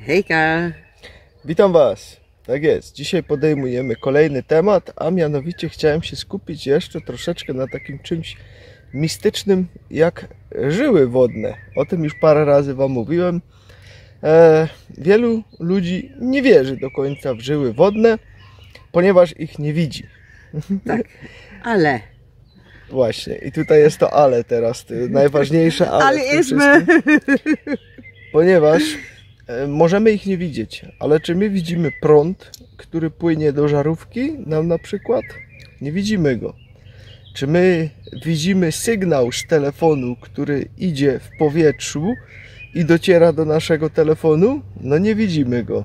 Hejka! Witam Was. Tak jest. Dzisiaj podejmujemy kolejny temat, a mianowicie chciałem się skupić jeszcze troszeczkę na takim czymś mistycznym jak żyły wodne. O tym już parę razy Wam mówiłem. Wielu ludzi nie wierzy do końca w żyły wodne, ponieważ ich nie widzi. Tak, ale... Właśnie. I tutaj jest to ale teraz. To najważniejsze ale. Ale jesteśmy... Ponieważ możemy ich nie widzieć, ale czy my widzimy prąd, który płynie do żarówki nam na przykład? Nie widzimy go. Czy my widzimy sygnał z telefonu, który idzie w powietrzu i dociera do naszego telefonu? No nie widzimy go.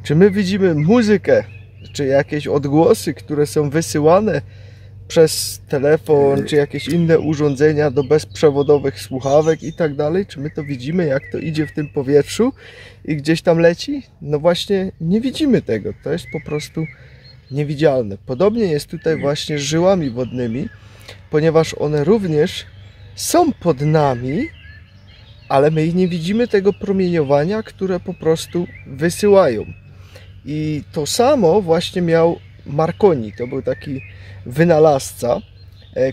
Czy my widzimy muzykę, czy jakieś odgłosy, które są wysyłane przez telefon, czy jakieś inne urządzenia do bezprzewodowych słuchawek i tak dalej? Czy my to widzimy, jak to idzie w tym powietrzu i gdzieś tam leci? No właśnie nie widzimy tego. To jest po prostu niewidzialne. Podobnie jest tutaj właśnie z żyłami wodnymi, ponieważ one również są pod nami, ale my nie widzimy tego promieniowania, które po prostu wysyłają. I to samo właśnie miał Marconi. To był taki wynalazca,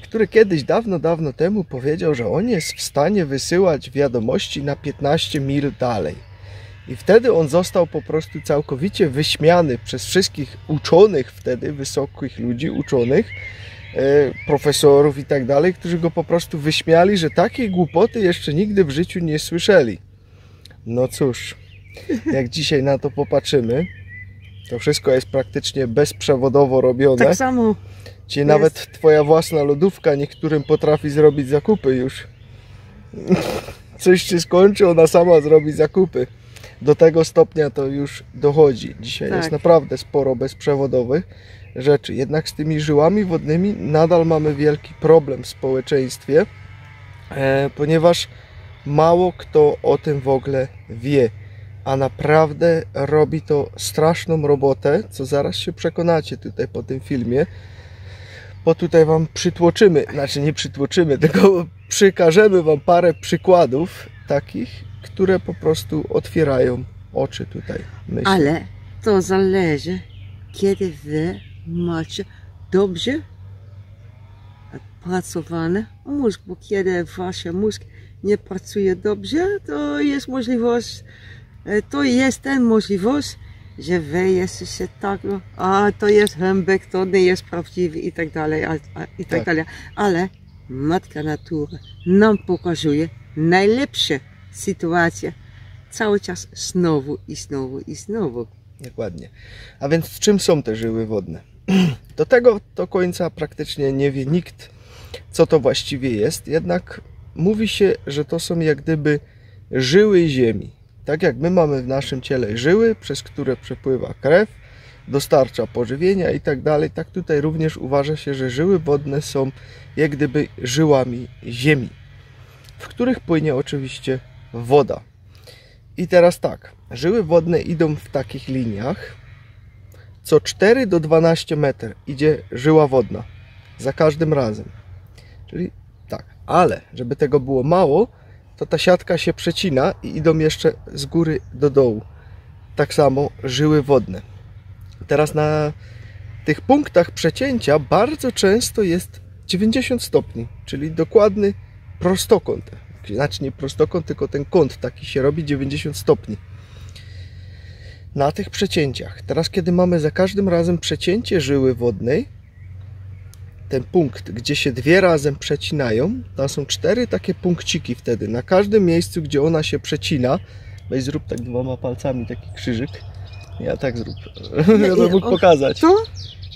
który kiedyś dawno temu powiedział, że on jest w stanie wysyłać wiadomości na 15 mil dalej. I wtedy on został po prostu całkowicie wyśmiany przez wszystkich uczonych wtedy, wysokich ludzi, uczonych, profesorów i tak dalej, którzy go po prostu wyśmiali, że takiej głupoty jeszcze nigdy w życiu nie słyszeli. No cóż, jak dzisiaj na to popatrzymy, to wszystko jest praktycznie bezprzewodowo robione. Tak samo. Czyli nawet Twoja własna lodówka niektórym potrafi zrobić zakupy już. Coś się skończy, ona sama zrobi zakupy. Do tego stopnia to już dochodzi. Dzisiaj jest naprawdę sporo bezprzewodowych rzeczy. Jednak z tymi żyłami wodnymi nadal mamy wielki problem w społeczeństwie, ponieważ mało kto o tym w ogóle wie. A naprawdę robi to straszną robotę, co zaraz się przekonacie tutaj po tym filmie. Bo tutaj Wam przytłoczymy, znaczy nie przytłoczymy, tylko przykażemy Wam parę przykładów takich, które po prostu otwierają oczy tutaj, myślę. Ale to zależy, kiedy Wy macie dobrze pracowany mózg, bo kiedy Wasz mózg nie pracuje dobrze, to jest możliwość, że Wy jesteście tak, a to jest hembek, to nie jest prawdziwy i tak dalej, dalej. Ale Matka Natura nam pokazuje najlepsze sytuacje cały czas znowu i znowu i znowu. Dokładnie. A więc czym są te żyły wodne? Do tego do końca praktycznie nie wie nikt, co to właściwie jest, jednak mówi się, że to są jak gdyby żyły ziemi. Tak jak my mamy w naszym ciele żyły, przez które przepływa krew, dostarcza pożywienia i tak dalej, tak tutaj również uważa się, że żyły wodne są jak gdyby żyłami ziemi, w których płynie oczywiście woda. I teraz tak, żyły wodne idą w takich liniach, co 4 do 12 metrów idzie żyła wodna, za każdym razem. Czyli tak, ale żeby tego było mało, to ta siatka się przecina i idą jeszcze z góry do dołu. Tak samo żyły wodne. Teraz na tych punktach przecięcia bardzo często jest 90 stopni, czyli dokładny prostokąt. Znaczy nie prostokąt, tylko ten kąt taki się robi 90 stopni. Na tych przecięciach. Teraz kiedy mamy za każdym razem przecięcie żyły wodnej, ten punkt, gdzie się dwie razem przecinają, tam są 4 takie punkciki wtedy. Na każdym miejscu, gdzie ona się przecina, weź zrób tak 2 palcami taki krzyżyk. Ja tak zrób. Ja to mógł pokazać.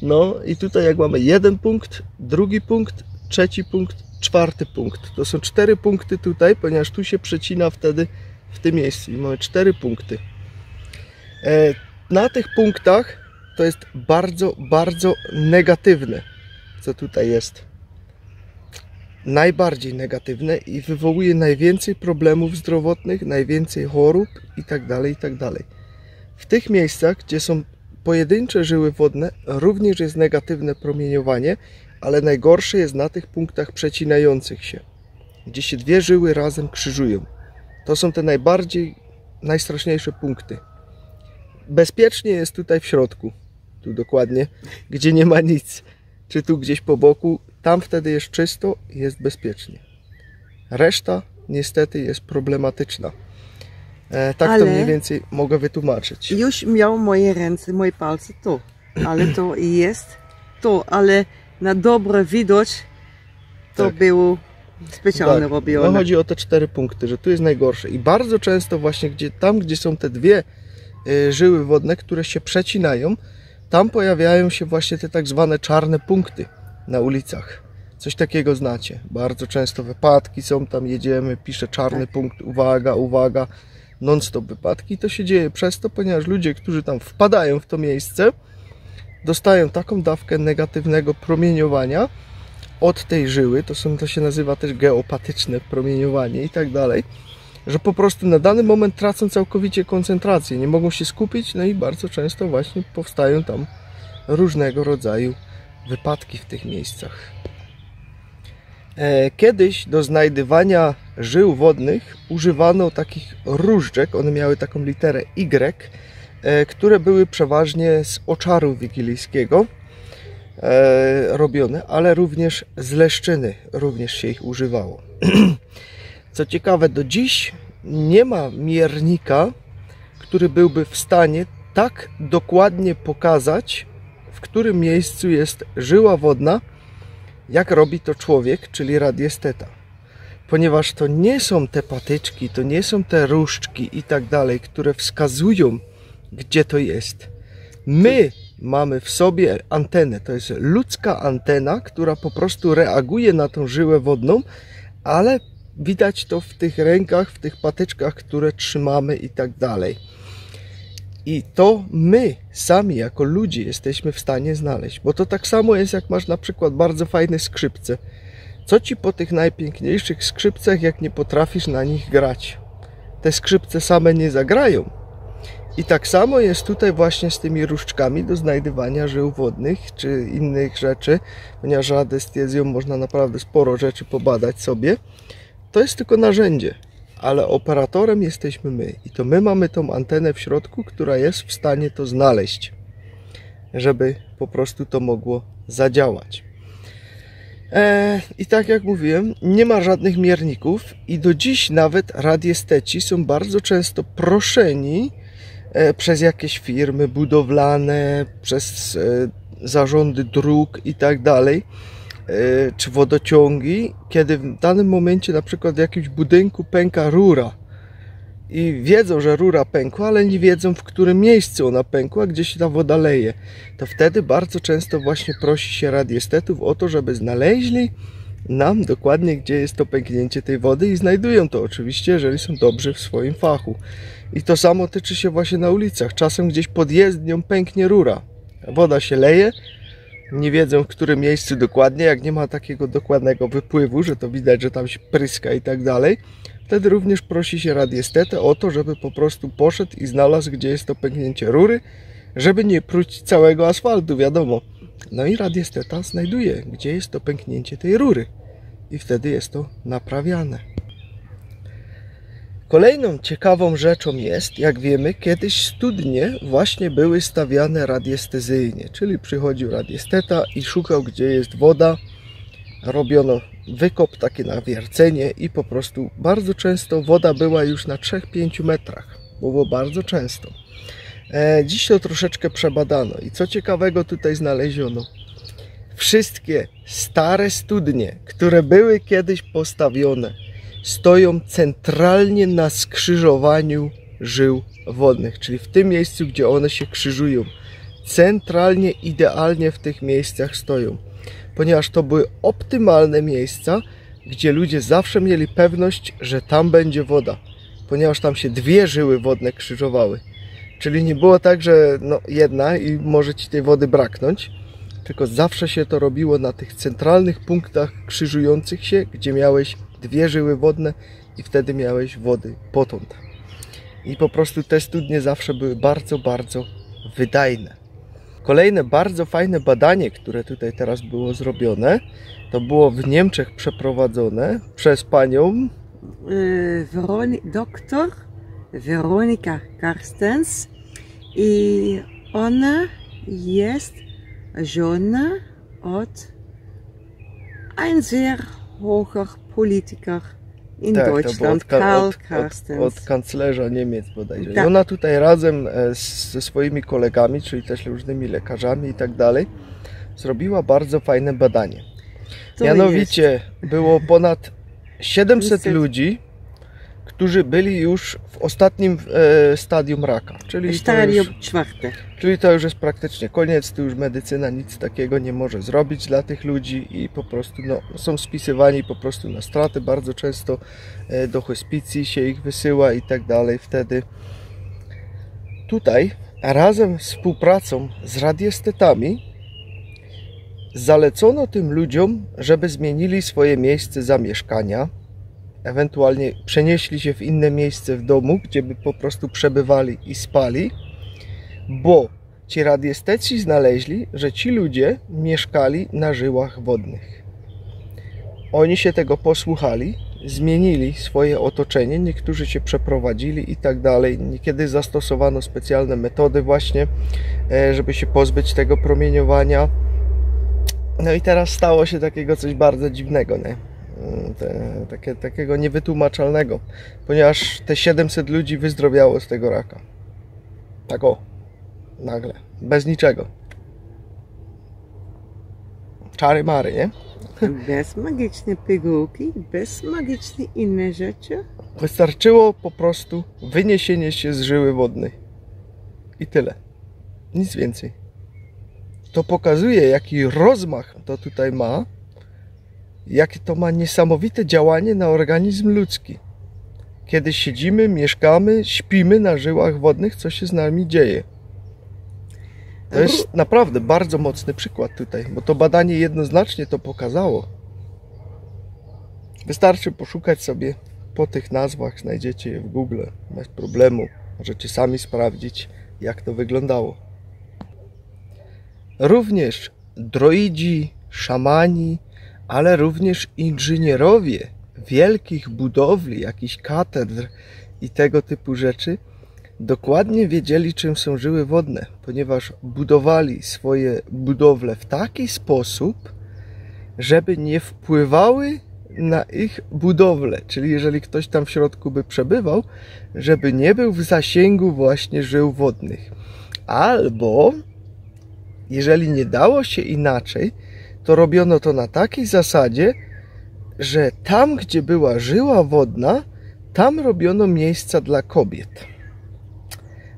No i tutaj jak mamy jeden punkt, drugi punkt, trzeci punkt, 4. punkt. To są 4 punkty tutaj, ponieważ tu się przecina wtedy w tym miejscu. I mamy 4 punkty. Na tych punktach to jest bardzo negatywne, co tutaj jest. Najbardziej negatywne i wywołuje najwięcej problemów zdrowotnych, najwięcej chorób i tak dalej. W tych miejscach, gdzie są pojedyncze żyły wodne, również jest negatywne promieniowanie, ale najgorsze jest na tych punktach przecinających się, gdzie się dwie żyły razem krzyżują. To są te najstraszniejsze punkty. bezpiecznie jest tutaj w środku, tu dokładnie, gdzie nie ma nic, czy tu gdzieś po boku, tam wtedy jest czysto i jest bezpiecznie. Reszta niestety jest problematyczna. Tak Ale to mniej więcej mogę wytłumaczyć. Już miał moje ręce, moje palce to, ale to jest to, ale na dobry widok to Tak. było specjalnie Tak, robione. no chodzi o te 4 punkty, że tu jest najgorsze i bardzo często właśnie gdzie są te dwie żyły wodne, które się przecinają, tam pojawiają się właśnie te tak zwane czarne punkty na ulicach. Coś takiego znacie. Bardzo często wypadki są, tam jedziemy, pisze czarny punkt, uwaga, uwaga, non-stop wypadki. I to się dzieje przez to, ponieważ ludzie, którzy tam wpadają w to miejsce, dostają taką dawkę negatywnego promieniowania od tej żyły, to się nazywa też geopatyczne promieniowanie i tak dalej, że po prostu na dany moment tracą całkowicie koncentrację, nie mogą się skupić, no i bardzo często właśnie powstają tam różnego rodzaju wypadki w tych miejscach. Kiedyś do znajdywania żył wodnych używano takich różdżek, one miały taką literę Y, które były przeważnie z oczaru wigilijskiego robione, ale również z leszczyny również się ich używało. Co ciekawe, do dziś nie ma miernika, który byłby w stanie tak dokładnie pokazać, w którym miejscu jest żyła wodna, jak robi to człowiek, czyli radiesteta. Ponieważ to nie są te patyczki, to nie są te różdżki i tak dalej, które wskazują, gdzie to jest. My mamy w sobie antenę, to jest ludzka antena, która po prostu reaguje na tą żyłę wodną, ale widać to w tych rękach, w tych patyczkach, które trzymamy i tak dalej. I to my sami jako ludzie jesteśmy w stanie znaleźć, bo to tak samo jest, jak masz na przykład bardzo fajne skrzypce. Co ci po tych najpiękniejszych skrzypcach, jak nie potrafisz na nich grać? Te skrzypce same nie zagrają. I tak samo jest tutaj właśnie z tymi różdżkami do znajdywania żył wodnych czy innych rzeczy, ponieważ radiestezją można naprawdę sporo rzeczy pobadać sobie. To jest tylko narzędzie, ale operatorem jesteśmy my. I to my mamy tą antenę w środku, która jest w stanie to znaleźć, żeby po prostu to mogło zadziałać. I tak jak mówiłem, nie ma żadnych mierników i do dziś nawet radiesteci są bardzo często proszeni przez jakieś firmy budowlane, przez zarządy dróg i tak dalej, czy wodociągi, kiedy w danym momencie na przykład w jakimś budynku pęka rura i wiedzą, że rura pękła, ale nie wiedzą, w którym miejscu ona pękła, gdzie się ta woda leje, to wtedy bardzo często właśnie prosi się radiestetów o to, żeby znaleźli nam dokładnie, gdzie jest to pęknięcie tej wody i znajdują to oczywiście, jeżeli są dobrzy w swoim fachu. I to samo tyczy się właśnie na ulicach. Czasem gdzieś pod jezdnią pęknie rura. Woda się leje, nie wiedzą, w którym miejscu dokładnie, jak nie ma takiego dokładnego wypływu, że to widać, że tam się pryska i tak dalej. Wtedy również prosi się radiestetę o to, żeby po prostu poszedł i znalazł, gdzie jest to pęknięcie rury, żeby nie pruć całego asfaltu, wiadomo. No i radiesteta znajduje, gdzie jest to pęknięcie tej rury i wtedy jest to naprawiane. Kolejną ciekawą rzeczą jest, jak wiemy, kiedyś studnie właśnie były stawiane radiestezyjnie, czyli przychodził radiesteta i szukał, gdzie jest woda, robiono wykop, takie nawiercenie i po prostu bardzo często woda była już na 3-5 metrach, było bardzo często. Dziś to troszeczkę przebadano i co ciekawego tutaj znaleziono. Wszystkie stare studnie, które były kiedyś postawione, stoją centralnie na skrzyżowaniu żył wodnych, czyli w tym miejscu, gdzie one się krzyżują. Centralnie, idealnie w tych miejscach stoją, ponieważ to były optymalne miejsca, gdzie ludzie zawsze mieli pewność, że tam będzie woda, ponieważ tam się dwie żyły wodne krzyżowały. Czyli nie było tak, że no jedna i może ci tej wody braknąć, tylko zawsze się to robiło na tych centralnych punktach krzyżujących się, gdzie miałeś dwie żyły wodne i wtedy miałeś wody potąd. I po prostu te studnie zawsze były bardzo, bardzo wydajne. Kolejne bardzo fajne badanie, które tutaj teraz było zrobione, to było w Niemczech przeprowadzone przez panią doktor Weronika Karstens I ona jest żona od ein sehr hoher Politiker in Deutschland, Karl Carstens. Od kanclerza Niemiec bodajże. Tak. I ona tutaj razem ze swoimi kolegami, czyli też różnymi lekarzami i tak dalej, zrobiła bardzo fajne badanie. Mianowicie było ponad 700 ludzi, którzy byli już w ostatnim stadium raka. Czyli to już jest praktycznie koniec, tu już medycyna nic takiego nie może zrobić dla tych ludzi i po prostu są spisywani po prostu na straty. Bardzo często do hospicji się ich wysyła i tak dalej. Wtedy tutaj razem z współpracą z radiestetami zalecono tym ludziom, żeby zmienili swoje miejsce zamieszkania, ewentualnie przenieśli się w inne miejsce w domu, gdzie by po prostu przebywali i spali, bo ci radiesteci znaleźli, że ci ludzie mieszkali na żyłach wodnych. Oni się tego posłuchali, zmienili swoje otoczenie, niektórzy się przeprowadzili i tak dalej. Niekiedy zastosowano specjalne metody właśnie, żeby się pozbyć tego promieniowania. No i teraz stało się takiego coś bardzo dziwnego, nie? Takiego niewytłumaczalnego, ponieważ te 700 ludzi wyzdrowiało z tego raka. Tak nagle, bez niczego. Czary mary, nie? Bez magicznej pigułki, bez magicznej innej rzeczy. Wystarczyło po prostu wyniesienie się z żyły wodnej. I tyle. Nic więcej. To pokazuje, jaki rozmach to tutaj ma, jakie to ma niesamowite działanie na organizm ludzki. Kiedy siedzimy, mieszkamy, śpimy na żyłach wodnych, co się z nami dzieje. To jest naprawdę bardzo mocny przykład tutaj, bo to badanie jednoznacznie to pokazało. Wystarczy poszukać sobie po tych nazwach, znajdziecie je w Google, bez problemu. Możecie sami sprawdzić, jak to wyglądało. Również droidzi, szamani, ale również inżynierowie wielkich budowli, jakichś katedr i tego typu rzeczy dokładnie wiedzieli, czym są żyły wodne, ponieważ budowali swoje budowle w taki sposób, żeby nie wpływały na ich budowlę, czyli jeżeli ktoś tam w środku by przebywał, żeby nie był w zasięgu właśnie żył wodnych. Albo jeżeli nie dało się inaczej, to robiono to na takiej zasadzie, że tam, gdzie była żyła wodna, tam robiono miejsca dla kobiet.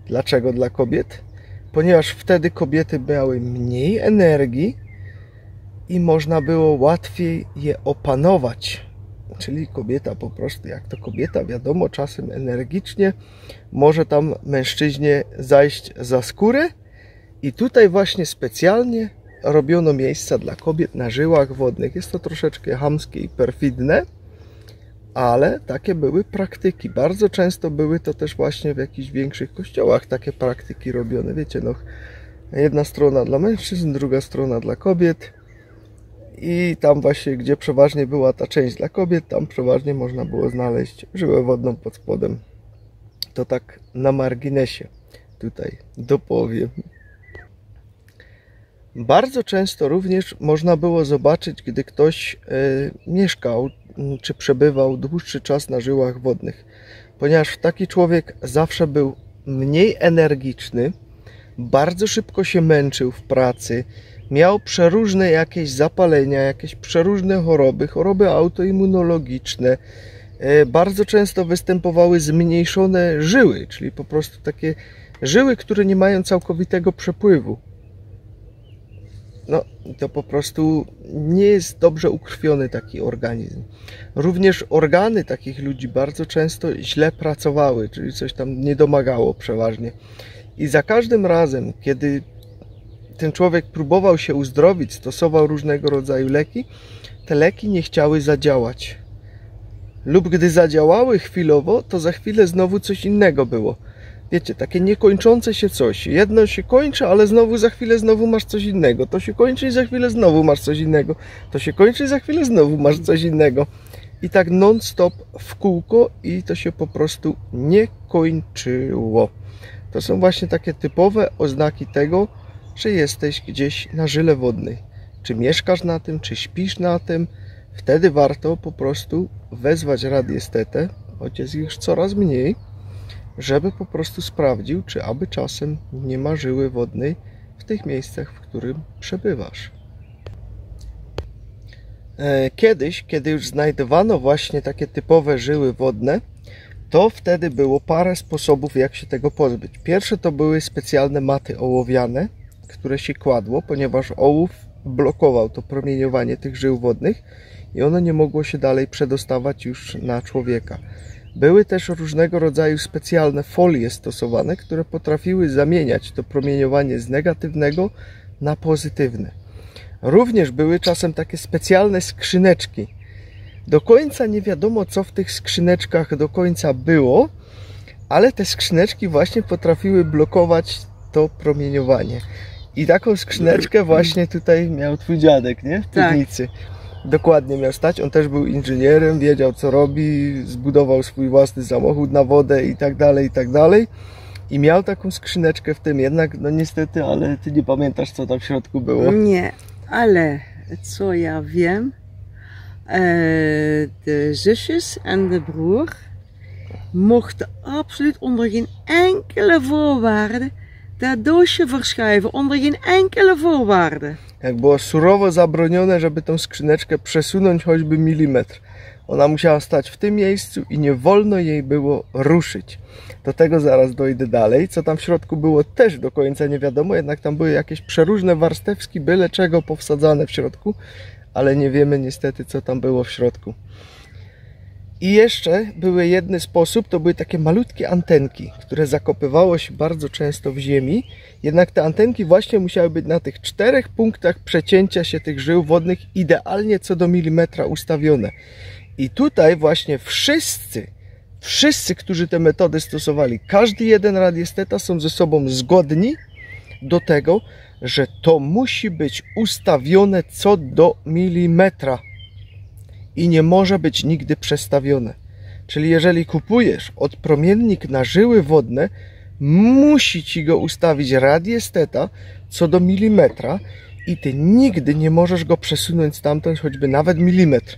Dlaczego dla kobiet? Ponieważ wtedy kobiety miały mniej energii i można było łatwiej je opanować. Czyli kobieta po prostu, jak to kobieta, wiadomo, czasem energicznie może tam mężczyźnie zajść za skórę i tutaj właśnie specjalnie robiono miejsca dla kobiet na żyłach wodnych. Jest to troszeczkę chamskie i perfidne, ale takie były praktyki. Bardzo często były to też właśnie w jakichś większych kościołach takie praktyki robione. Wiecie, no, jedna strona dla mężczyzn, druga strona dla kobiet i tam właśnie, gdzie przeważnie była ta część dla kobiet, tam przeważnie można było znaleźć żyłę wodną pod spodem. To tak na marginesie tutaj dopowiem. Bardzo często również można było zobaczyć, gdy ktoś mieszkał czy przebywał dłuższy czas na żyłach wodnych, ponieważ taki człowiek zawsze był mniej energiczny, bardzo szybko się męczył w pracy, miał przeróżne jakieś zapalenia, jakieś przeróżne choroby autoimmunologiczne. Bardzo często występowały zmniejszone żyły, czyli po prostu takie żyły, które nie mają całkowitego przepływu. No, to po prostu nie jest dobrze ukrwiony taki organizm. Również organy takich ludzi bardzo często źle pracowały, czyli coś tam nie domagało przeważnie. I za każdym razem, kiedy ten człowiek próbował się uzdrowić, stosował różnego rodzaju leki, te leki nie chciały zadziałać. Lub gdy zadziałały chwilowo, to za chwilę znowu coś innego było. Wiecie, takie niekończące się coś. Jedno się kończy, ale znowu za chwilę znowu masz coś innego. To się kończy i za chwilę znowu masz coś innego. To się kończy i za chwilę znowu masz coś innego. I tak non-stop w kółko i to się po prostu nie kończyło. To są właśnie takie typowe oznaki tego, że jesteś gdzieś na żyle wodnej. Czy mieszkasz na tym, czy śpisz na tym, wtedy warto po prostu wezwać radiestetę, choć jest ich już coraz mniej, żeby po prostu sprawdził, czy aby czasem nie ma żyły wodnej w tych miejscach, w którym przebywasz. Kiedyś, kiedy już znajdowano właśnie takie typowe żyły wodne, to wtedy było parę sposobów, jak się tego pozbyć. Pierwsze to były specjalne maty ołowiane, które się kładło, ponieważ ołów blokował to promieniowanie tych żył wodnych i ono nie mogło się dalej przedostawać już na człowieka. Były też różnego rodzaju specjalne folie stosowane, które potrafiły zamieniać to promieniowanie z negatywnego na pozytywne. Również były czasem takie specjalne skrzyneczki. Do końca nie wiadomo, co w tych skrzyneczkach do końca było, ale te skrzyneczki właśnie potrafiły blokować to promieniowanie. I taką skrzyneczkę właśnie tutaj miał twój dziadek, nie? W piwnicy. Tak. Dokładnie miał stać. On też był inżynierem, wiedział co robi, zbudował swój własny samochód na wodę i tak dalej, i tak dalej. I miał taką skrzyneczkę w tym, jednak no niestety, ale ty nie pamiętasz, co tam w środku było. Nie, ale co ja wiem, de zusjes en de broer mochten absoluut onder geen enkele voorwaarde dat doosje verschuiven, onder geen enkele voorwaarde. Jak było surowo zabronione, żeby tą skrzyneczkę przesunąć choćby milimetr. Ona musiała stać w tym miejscu i nie wolno jej było ruszyć. Do tego zaraz dojdę dalej. Co tam w środku było też do końca nie wiadomo, jednak tam były jakieś przeróżne warstewki, byle czego powsadzane w środku, ale nie wiemy niestety, co tam było w środku. I jeszcze były jeden sposób, to były takie malutkie antenki, które zakopywało się bardzo często w ziemi, jednak te antenki właśnie musiały być na tych 4 punktach przecięcia się tych żył wodnych idealnie co do milimetra ustawione. I tutaj właśnie wszyscy, którzy te metody stosowali, każdy jeden radiesteta są ze sobą zgodni do tego, że to musi być ustawione co do milimetra i nie może być nigdy przestawione. Czyli jeżeli kupujesz odpromiennik na żyły wodne, musi ci go ustawić radiesteta co do milimetra i ty nigdy nie możesz go przesunąć stamtąd choćby nawet milimetr.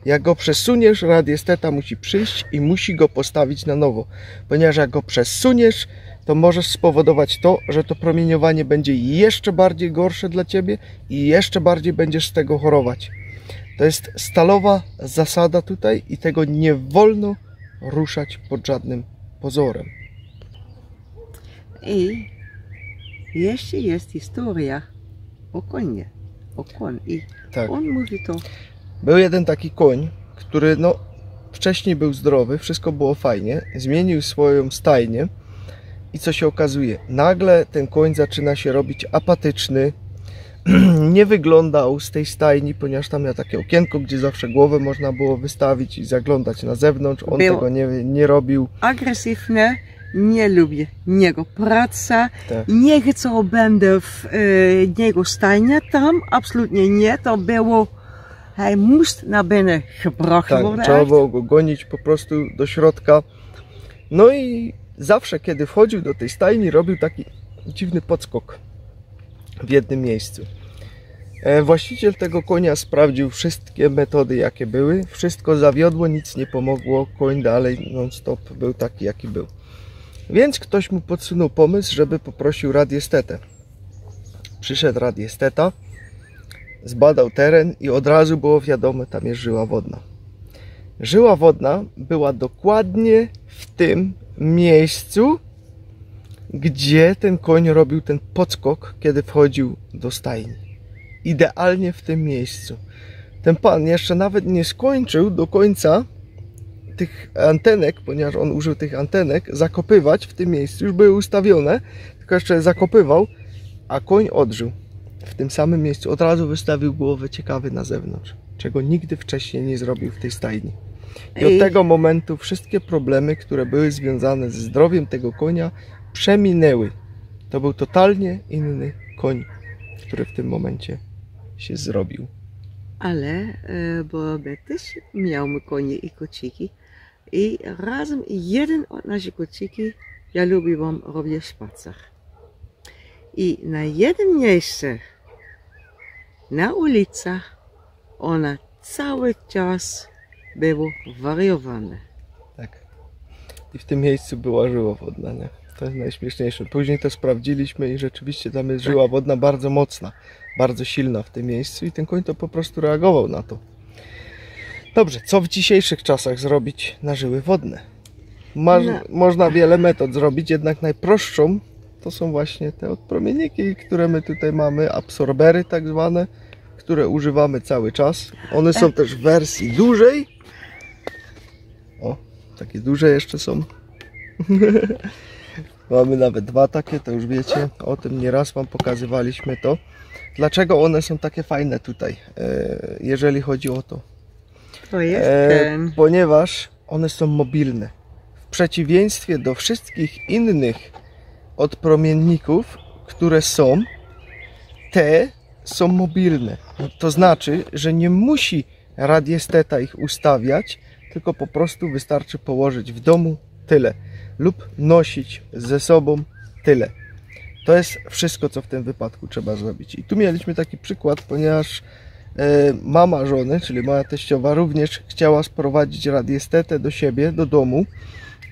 Jak go przesuniesz, radiesteta musi przyjść i musi go postawić na nowo, ponieważ jak go przesuniesz, to możesz spowodować to, że to promieniowanie będzie jeszcze bardziej gorsze dla ciebie i jeszcze bardziej będziesz z tego chorować. To jest stalowa zasada tutaj i tego nie wolno ruszać pod żadnym pozorem. I jeszcze jest historia o konie. O koń. I tak. On mówi to. Był jeden taki koń, który no wcześniej był zdrowy, wszystko było fajnie, zmienił swoją stajnię i co się okazuje? Nagle ten koń zaczyna się robić apatyczny, nie wyglądał z tej stajni, ponieważ tam miał takie okienko, gdzie zawsze głowę można było wystawić i zaglądać na zewnątrz. On tego nie robił. Agresywny, nie lubię niego praca, tak. Nie chcę będę w niego stajnia tam, absolutnie nie, to było, hij moest naar binnen gebracht worden. Trzeba było go gonić po prostu do środka. No i zawsze kiedy wchodził do tej stajni, robił taki dziwny podskok w jednym miejscu. Właściciel tego konia sprawdził wszystkie metody, jakie były. Wszystko zawiodło, nic nie pomogło. Koń dalej non-stop był taki, jaki był. Więc ktoś mu podsunął pomysł, żeby poprosił radiestetę. Przyszedł radiesteta, zbadał teren i od razu było wiadomo, tam jest żyła wodna. Żyła wodna była dokładnie w tym miejscu, gdzie ten koń robił ten podskok, kiedy wchodził do stajni. Idealnie w tym miejscu. Ten pan jeszcze nawet nie skończył do końca tych antenek, ponieważ on użył tych antenek, zakopywać w tym miejscu. Już były ustawione, tylko jeszcze zakopywał, a koń odżył. W tym samym miejscu od razu wystawił głowę ciekawy na zewnątrz, czego nigdy wcześniej nie zrobił w tej stajni. I od tego momentu wszystkie problemy, które były związane ze zdrowiem tego konia, przeminęły. To był totalnie inny koń, który w tym momencie się zrobił. Ale, bo my też mieliśmy konie i kociki i razem jeden od naszych kociki ja lubiłam robić spacer. I na jednym miejscu, na ulicach, ona cały czas było wariowane. Tak. I w tym miejscu była żyła wodna, nie? To jest najśmieszniejsze. Później to sprawdziliśmy i rzeczywiście tam jest żyła wodna bardzo mocna, bardzo silna w tym miejscu i ten koń to po prostu reagował na to. Dobrze, co w dzisiejszych czasach zrobić na żyły wodne? Można wiele metod zrobić, jednak najprostszą to są właśnie te odpromienniki, które my tutaj mamy, absorbery tak zwane, które używamy cały czas. One są też w wersji dużej. O, takie duże jeszcze są. Mamy nawet dwa takie, to już wiecie, o tym nieraz wam pokazywaliśmy to. Dlaczego one są takie fajne tutaj, jeżeli chodzi o to? To jest ponieważ one są mobilne. W przeciwieństwie do wszystkich innych odpromienników, które są, te są mobilne. To znaczy, że nie musi radiesteta ich ustawiać, tylko po prostu wystarczy położyć w domu, tyle. Lub nosić ze sobą, tyle. To jest wszystko, co w tym wypadku trzeba zrobić. I tu mieliśmy taki przykład, ponieważ mama żony, czyli moja teściowa, również chciała sprowadzić radiestetę do siebie, do domu,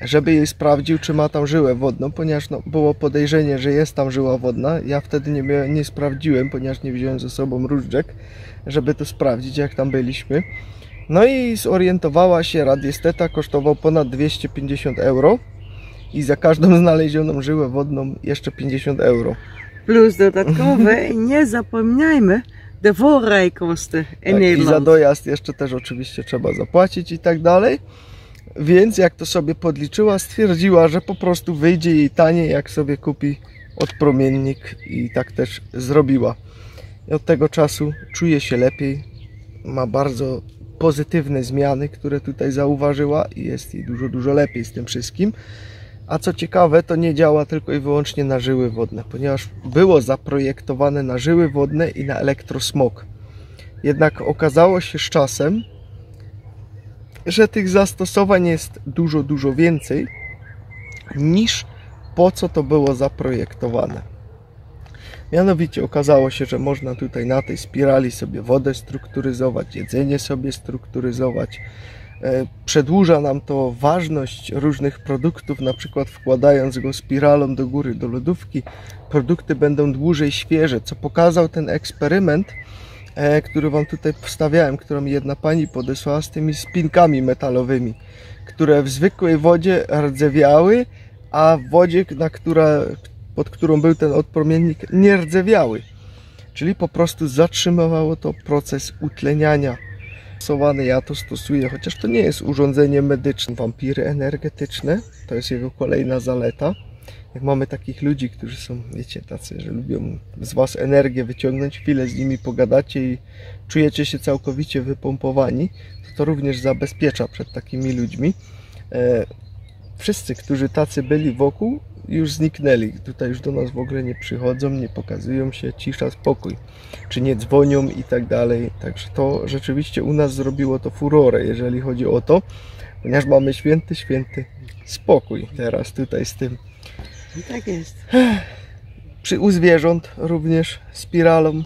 żeby jej sprawdził, czy ma tam żyłę wodną, ponieważ było podejrzenie, że jest tam żyła wodna. Ja wtedy nie sprawdziłem, ponieważ nie wziąłem ze sobą różdżek, żeby to sprawdzić, jak tam byliśmy. No i zorientowała się, radiesteta kosztował ponad 250 euro i za każdą znalezioną żyłę wodną jeszcze 50 euro. Plus dodatkowe, nie zapominajmy, de voorrijkosten in Nederland. I za dojazd jeszcze też oczywiście trzeba zapłacić i tak dalej. Więc jak to sobie podliczyła, stwierdziła, że po prostu wyjdzie jej taniej, jak sobie kupi odpromiennik i tak też zrobiła. I od tego czasu czuje się lepiej, ma bardzo pozytywne zmiany, które tutaj zauważyła i jest jej dużo lepiej z tym wszystkim. A co ciekawe, to nie działa tylko i wyłącznie na żyły wodne, ponieważ było zaprojektowane na żyły wodne i na elektrosmog. Jednak okazało się z czasem, że tych zastosowań jest dużo więcej niż po co to było zaprojektowane. Mianowicie okazało się, że można tutaj na tej spirali sobie wodę strukturyzować, jedzenie sobie strukturyzować. Przedłuża nam to ważność różnych produktów, na przykład wkładając go spiralą do góry, do lodówki. Produkty będą dłużej świeże, co pokazał ten eksperyment, który wam tutaj wstawiałem, którą mi jedna pani podesłała z tymi spinkami metalowymi, które w zwykłej wodzie rdzewiały, a w wodzie, pod którą był ten odpromiennik, nie rdzewiały. Czyli po prostu zatrzymywało to proces utleniania. Ja to stosuję, chociaż to nie jest urządzenie medyczne. Wampiry energetyczne, to jest jego kolejna zaleta. Jak mamy takich ludzi, którzy są, wiecie, tacy, że lubią z was energię wyciągnąć, chwilę z nimi pogadacie i czujecie się całkowicie wypompowani, to również zabezpiecza przed takimi ludźmi. Wszyscy, którzy tacy byli wokół, już zniknęli. Tutaj już do nas w ogóle nie przychodzą, nie pokazują się, cisza, spokój. Czy nie dzwonią i tak dalej. Także to rzeczywiście u nas zrobiło to furorę, jeżeli chodzi o to, ponieważ mamy święty spokój teraz tutaj z tym. Tak jest. U zwierząt również spiralą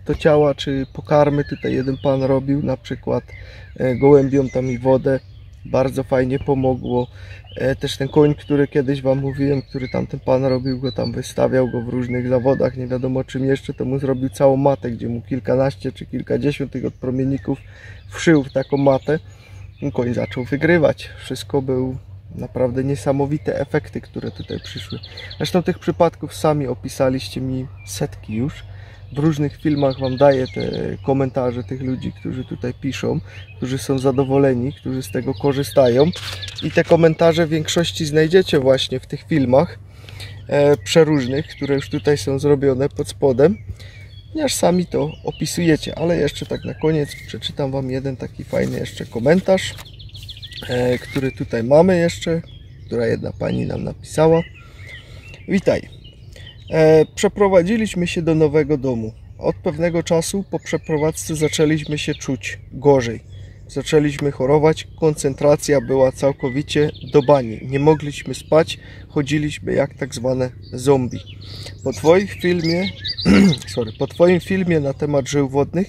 do ciała, czy pokarmy. Tutaj jeden pan robił na przykład gołębiom tam i wodę. Bardzo fajnie pomogło. Też ten koń, który kiedyś wam mówiłem, który tamten pan robił go tam, wystawiał go w różnych zawodach, nie wiadomo czym jeszcze, to mu zrobił całą matę, gdzie mu kilkanaście czy kilkadziesiąt tych odpromienników wszył w taką matę. Koń zaczął wygrywać. Wszystko był naprawdę niesamowite efekty, które tutaj przyszły. Zresztą tych przypadków sami opisaliście mi setki już. W różnych filmach wam daję te komentarze tych ludzi, którzy tutaj piszą, którzy są zadowoleni, którzy z tego korzystają. I te komentarze w większości znajdziecie właśnie w tych filmach przeróżnych, które już tutaj są zrobione pod spodem, ponieważ sami to opisujecie. Ale jeszcze tak na koniec przeczytam wam jeden taki fajny jeszcze komentarz, który tutaj mamy jeszcze, która jedna pani nam napisała. Witaj. Przeprowadziliśmy się do nowego domu. Od pewnego czasu po przeprowadzce zaczęliśmy się czuć gorzej. zaczęliśmy chorować, koncentracja była całkowicie do bani. Nie mogliśmy spać, chodziliśmy jak tak zwane zombie. Po Twoim filmie na temat żył wodnych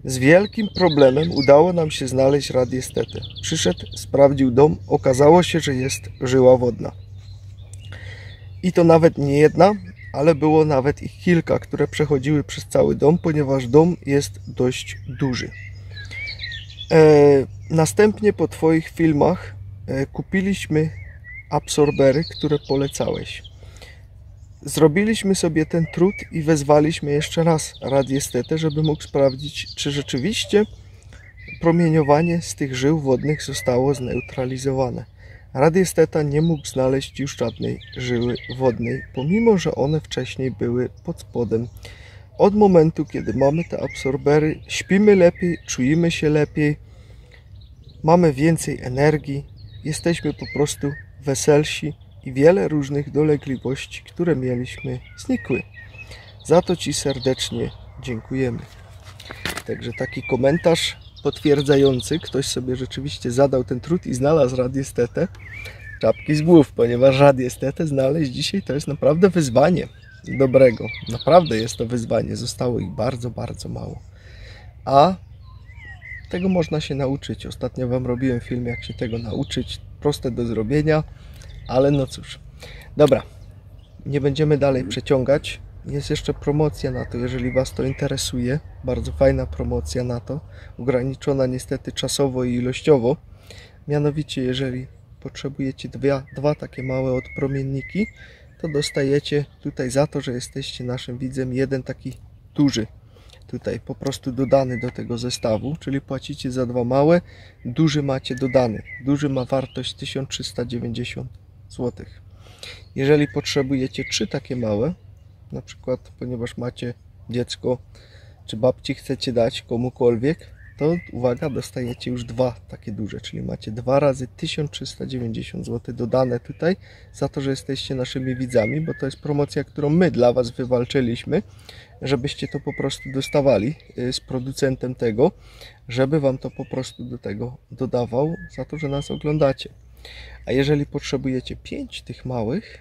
z wielkim problemem udało nam się znaleźć radiestetę. Przyszedł, sprawdził dom, okazało się, że jest żyła wodna. I to nawet nie jedna, ale było nawet ich kilka, które przechodziły przez cały dom, ponieważ dom jest dość duży. Następnie po Twoich filmach kupiliśmy absorbery, które polecałeś. Zrobiliśmy sobie ten trud i wezwaliśmy jeszcze raz radiestetę, żeby mógł sprawdzić, czy rzeczywiście promieniowanie z tych żył wodnych zostało zneutralizowane. Radiesteta nie mógł znaleźć już żadnej żyły wodnej, pomimo że one wcześniej były pod spodem. Od momentu, kiedy mamy te absorbery, śpimy lepiej, czujemy się lepiej, mamy więcej energii, jesteśmy po prostu weselsi i wiele różnych dolegliwości, które mieliśmy, znikły. Za to Ci serdecznie dziękujemy. Także taki komentarz potwierdzający, ktoś sobie rzeczywiście zadał ten trud i znalazł radiestetę. Czapki z głów, ponieważ radiestetę znaleźć dzisiaj to jest naprawdę wyzwanie dobrego. Naprawdę jest to wyzwanie. Zostało ich bardzo, bardzo mało. A tego można się nauczyć. Ostatnio Wam robiłem film, jak się tego nauczyć. Proste do zrobienia, ale no cóż. Dobra, nie będziemy dalej przeciągać. Jest jeszcze promocja na to, jeżeli Was to interesuje. Bardzo fajna promocja na to. Ograniczona niestety czasowo i ilościowo. Mianowicie, jeżeli potrzebujecie dwa takie małe odpromienniki, to dostajecie tutaj za to, że jesteście naszym widzem, jeden taki duży. Tutaj po prostu dodany do tego zestawu, czyli płacicie za dwa małe, duży macie dodany. Duży ma wartość 1390 zł. Jeżeli potrzebujecie 3 takie małe, na przykład ponieważ macie dziecko, czy babci chcecie dać komukolwiek, to uwaga, dostajecie już 2 takie duże, czyli macie 2 razy 1390 zł dodane tutaj za to, że jesteście naszymi widzami, bo to jest promocja, którą my dla Was wywalczyliśmy, żebyście to po prostu dostawali z producentem tego, żeby Wam to po prostu do tego dodawał za to, że nas oglądacie. A jeżeli potrzebujecie 5 tych małych,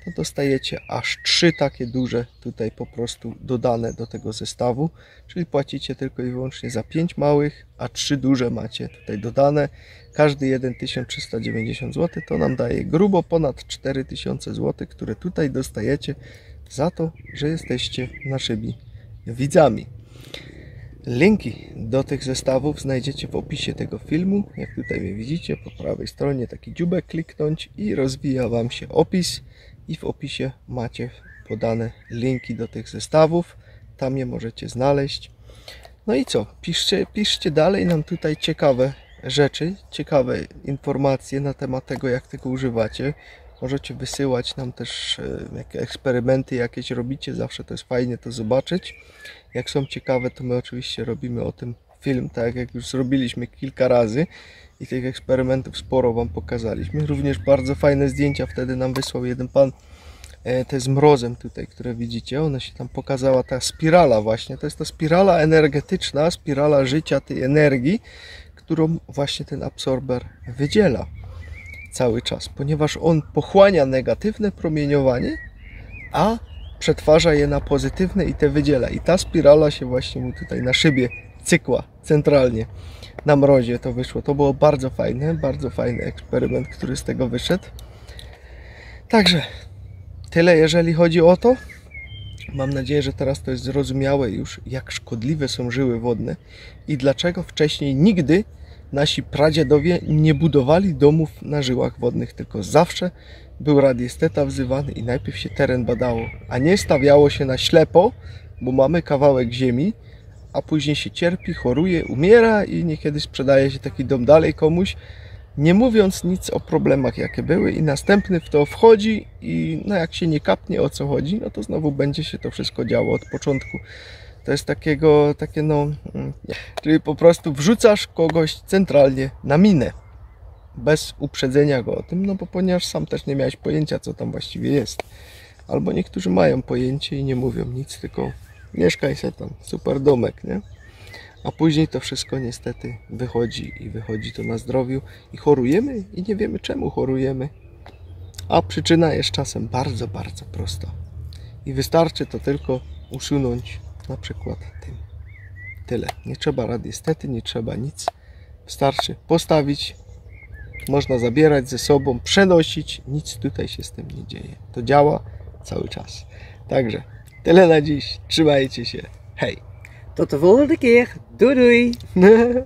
to dostajecie aż 3 takie duże tutaj po prostu dodane do tego zestawu, czyli płacicie tylko i wyłącznie za 5 małych, a 3 duże macie tutaj dodane. Każdy jeden 1390 zł, to nam daje grubo ponad 4000 zł, które tutaj dostajecie za to, że jesteście naszymi widzami. Linki do tych zestawów znajdziecie w opisie tego filmu. Jak tutaj mnie widzicie, po prawej stronie taki dziubek kliknąć i rozwija Wam się opis. I w opisie macie podane linki do tych zestawów. Tam je możecie znaleźć. No i co? Piszcie dalej nam tutaj ciekawe rzeczy, ciekawe informacje na temat tego, jak tego używacie. Możecie wysyłać nam też eksperymenty jakieś robicie. Zawsze to jest fajnie to zobaczyć. Jak są ciekawe, to my oczywiście robimy o tym film, tak jak już zrobiliśmy kilka razy. I tych eksperymentów sporo Wam pokazaliśmy. Również bardzo fajne zdjęcia wtedy nam wysłał jeden pan, te z mrozem tutaj, które widzicie. Ona się tam pokazała, ta spirala właśnie. To jest ta spirala energetyczna, spirala życia tej energii, którą właśnie ten absorber wydziela cały czas. Ponieważ on pochłania negatywne promieniowanie, a przetwarza je na pozytywne i te wydziela. I ta spirala się właśnie mu tutaj na szybie cykła centralnie. Na mrozie to wyszło. To było bardzo fajny eksperyment, który z tego wyszedł. Także tyle, jeżeli chodzi o to. Mam nadzieję, że teraz to jest zrozumiałe już, jak szkodliwe są żyły wodne i dlaczego wcześniej nigdy nasi pradziadowie nie budowali domów na żyłach wodnych, tylko zawsze był radiesteta wzywany i najpierw się teren badało, a nie stawiało się na ślepo, bo mamy kawałek ziemi, a później się cierpi, choruje, umiera i niekiedy sprzedaje się taki dom dalej komuś, nie mówiąc nic o problemach, jakie były, i następny w to wchodzi i no jak się nie kapnie, o co chodzi, no to znowu będzie się to wszystko działo od początku. To jest takie no, czyli po prostu wrzucasz kogoś centralnie na minę, bez uprzedzenia go o tym, no bo ponieważ sam też nie miałeś pojęcia, co tam właściwie jest. Albo niektórzy mają pojęcie i nie mówią nic, tylko mieszkaj se tam, super domek, nie? A później to wszystko niestety wychodzi i wychodzi to na zdrowiu i chorujemy i nie wiemy czemu chorujemy. A przyczyna jest czasem bardzo, bardzo prosta. I wystarczy to tylko usunąć na przykład tym. Tyle. Nie trzeba radiestety, nie trzeba nic. Wystarczy postawić. Można zabierać ze sobą, przenosić. Nic tutaj się z tym nie dzieje. To działa cały czas. Także tyle na dziś. Trzymajcie się. Hej! Tot de volgende keer. Doei doei!